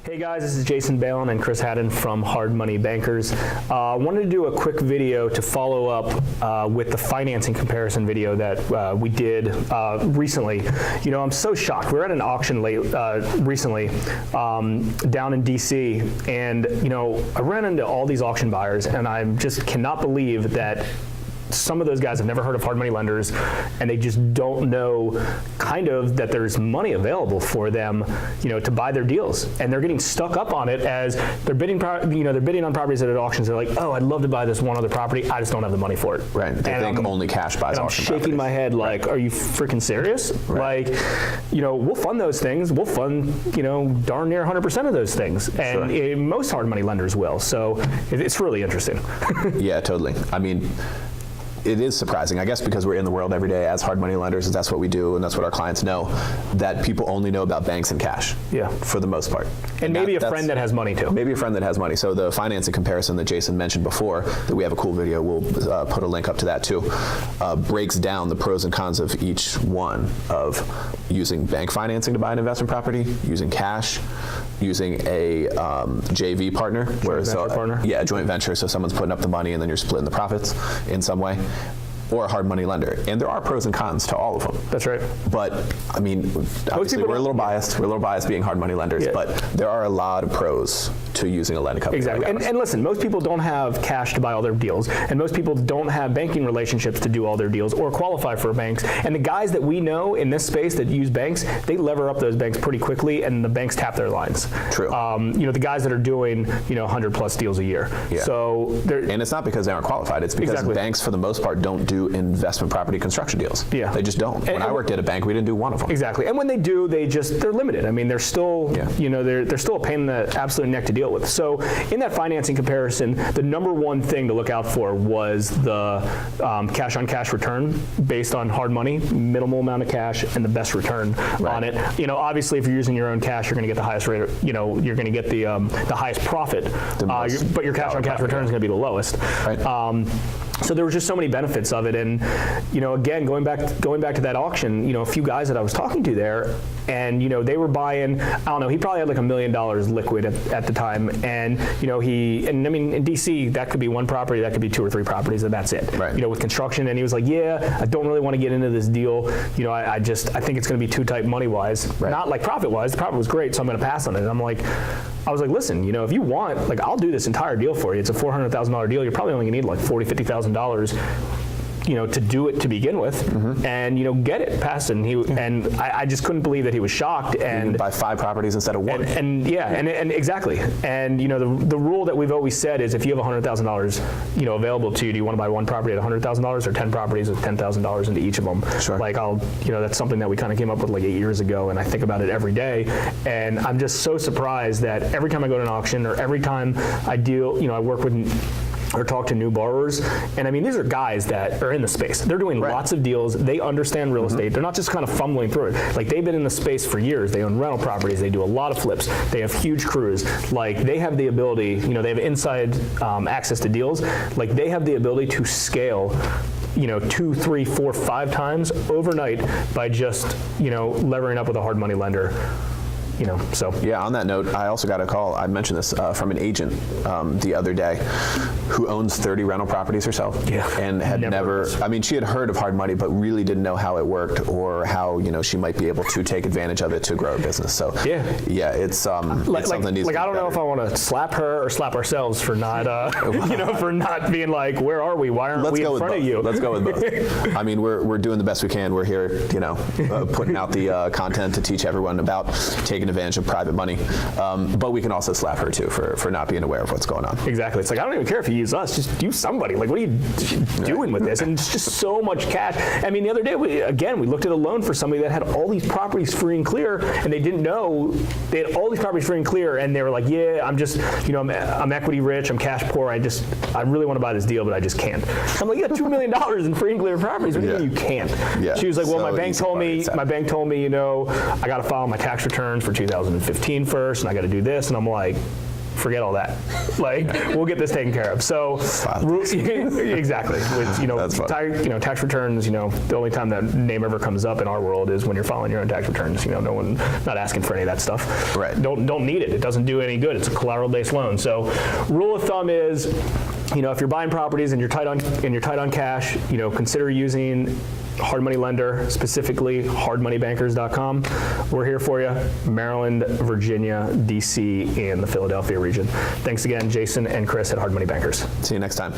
Hey guys, this is Jason Balin and Chris Haddon from Hard Money Bankers. I wanted to do a quick video to follow up with the financing comparison video that we did recently. You know, I'm so shocked. We were at an auction recently down in DC, and you know, I ran into all these auction buyers, and I just cannot believe that some of those guys have never heard of hard money lenders, and they just don't know kind of that there's money available for them, you know, to buy their deals, and they're getting stuck up on it as they're bidding, they're bidding on properties at auctions. They're like, oh, I'd love to buy this one other property, I just don't have the money for it. Right. They think only cash buys auction properties. I'm shaking my head like, are you freaking serious? Right. Like, you know, we'll fund those things. We'll fund, you know, darn near 100% of those things, and most hard money lenders will. So it's really interesting. Yeah, totally. I mean, it is surprising, I guess, because we're in the world every day as hard money lenders, and that's what we do, and that's what our clients know, that people only know about banks and cash. Yeah. For the most part. And maybe a friend that has money too. Maybe a friend that has money. So the financing comparison that Jason mentioned before, that we have a cool video, we'll put a link up to that too, breaks down the pros and cons of each one of using bank financing to buy an investment property, using cash, using a JV partner. Yeah, a joint venture, so someone's putting up the money and then you're splitting the profits in some way, or a hard money lender. And there are pros and cons to all of them. That's right. But, I mean, obviously we're a little biased. We're a little biased being hard money lenders, but there are a lot of pros to using a lending company. Exactly. Like and listen, most people don't have cash to buy all their deals, and most people don't have banking relationships to do all their deals or qualify for banks. And the guys that we know in this space that use banks, they lever up those banks pretty quickly, and the banks tap their lines. True. You know, the guys that are doing, you know, 100 plus deals a year. Yeah. So and it's not because they aren't qualified. It's because banks, for the most part, don't do investment property construction deals. Yeah. They just don't. When I worked at a bank, we didn't do one of them. Exactly. And when they do, they're limited. I mean, they're still, you know, they're still a pain in the absolute neck to deal with. So in that financing comparison, the number one thing to look out for was the cash on cash return based on hard money, minimal amount of cash, and the best return on it. You know, obviously, if you're using your own cash, you're going to get the highest rate. You know, you're going to get the highest profit, but your cash on cash return is going to be the lowest. Right. So there were just so many benefits of it, and you know, again, going back to that auction, you know, a few guys that I was talking to there, and you know, they were buying, I don't know, he probably had like $1 million liquid at the time, and you know, and I mean, in DC, that could be one property, that could be 2 or 3 properties, and that's it. Right. You know, with construction, and he was like, yeah, I don't really want to get into this deal. You know, I think it's going to be too tight money-wise, not like profit-wise. The profit was great, so I'm going to pass on it. And I was like, listen, you know, if you want, like, I'll do this entire deal for you. It's a $400,000 deal. You're probably only gonna need like $40,000, $50,000, you know, to do it to begin with, and you know, get it passed. And and I just couldn't believe that he was shocked. And you buy 5 properties instead of 1. And exactly. And you know, the rule that we've always said is, if you have $100,000, you know, available to you, do you want to buy one property at $100,000 or 10 properties with $10,000 into each of them? Sure. Like you know, that's something that we kind of came up with like 8 years ago, and I think about it every day. And I'm just so surprised that every time I go to an auction, or every time I deal, you know, I work with or talk to new borrowers, and I mean, these are guys that are in the space. They're doing lots of deals. They understand real estate. They're not just kind of fumbling through it. Like, they've been in the space for years. They own rental properties. They do a lot of flips. They have huge crews. Like, they have the ability, you know, they have inside access to deals. Like, they have the ability to scale, you know, 2, 3, 4, 5 times overnight by just, you know, levering up with a hard money lender. You know, so. Yeah, on that note, I also got a call, I mentioned this, from an agent the other day who owns 30 rental properties herself. Yeah. And had never, I mean, she had heard of hard money, but really didn't know how it worked, or how, you know, she might be able to take advantage of it to grow her business. So yeah, it's something that needs to be I don't know if I want to slap her or slap ourselves for not, you know, for not being like, where are we? Why aren't we in front of you? Let's go with both. I mean, we're doing the best we can. We're here, you know, putting out the content to teach everyone about taking advantage of private money, but we can also slap her too for not being aware of what's going on. Exactly. It's like, I don't even care if you use us, just use somebody. Like, what are you doing with this? And it's just so much cash. I mean, the other day, we looked at a loan for somebody that had all these properties free and clear, and they didn't know they had all these properties free and clear, and they were like, yeah, I'm just, you know, I'm equity rich, I'm cash poor, I really want to buy this deal, but I just can't. I'm like, you got $2 million in free and clear properties. What do you mean you can't? Yeah. She was like, well, my bank told me, you know, I got to file my tax returns for 2015 first, and I got to do this, and I'm like, forget all that. Like, we'll get this taken care of. So, exactly. With, That's fun. tax returns, the only time that name ever comes up in our world is when you're filing your own tax returns. No one, not asking for any of that stuff. Right. Don't need it. It doesn't do any good. It's a collateral-based loan. So, rule of thumb is, if you're buying properties and you're tight on cash, consider using hard money lender, specifically hardmoneybankers.com. We're here for you, Maryland, Virginia, DC, and the Philadelphia region. Thanks again, Jason and Chris at Hard Money Bankers. See you next time.